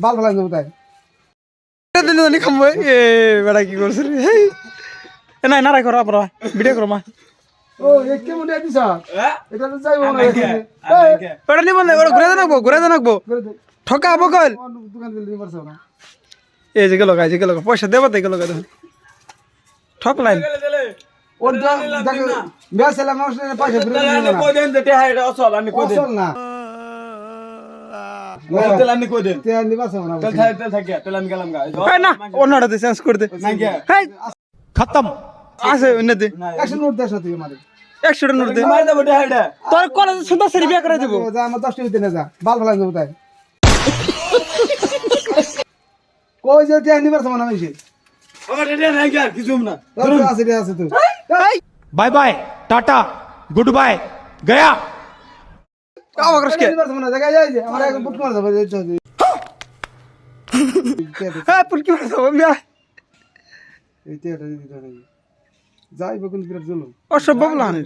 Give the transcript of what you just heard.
বাল ফেলাই দেবো তাই দিন খামবো এ বেড়া কি করছে রে নাই না রাখো আপনারা ভিডিও করো মা ও কেমন দিছ এটা তো যাইবো না ওটা নিব না ওটা ঘুরে জানাকবো ঠকা হবো কল দোকান দিলে পারছ না এই যে গেল পয়সা দেবো তাই গেল ঠক লাইন ওর দেখো মেয়া ছেলে মানুষ পয়সা ফিরে দিবে না কই দেন যে এটা অসল আমি কই দেন চল না তেল আমি কই দেন তে নিবাস না তেল থাকে তেল আমি গেলাম গা না অন্যটাতে চেঞ্জ করে দে খতম আছে অন্যতে 100 নোট দেশ তুই আমারে 100 নোট দে মার দেব এটা তোর কলেজ সুন্দর সেরি বিয়া করে দেবো যা আমার 10 টাকা দিতে যা বাল ফেলাই দেবো তাই কই যে তে নিবাস না আমি সে আমার এটা নাই আর কিছু না আছে তুই bye bye tata goodbye गया আমার কাছে নিবাস না জায়গা যাই যে আমার এখন বুট মার যাবে হ্যাঁ পুরকি মারা যাবো মিয়া এই তে দিতে যাইবো কোন বিরাট জুলুম অসভ্য বলা হানি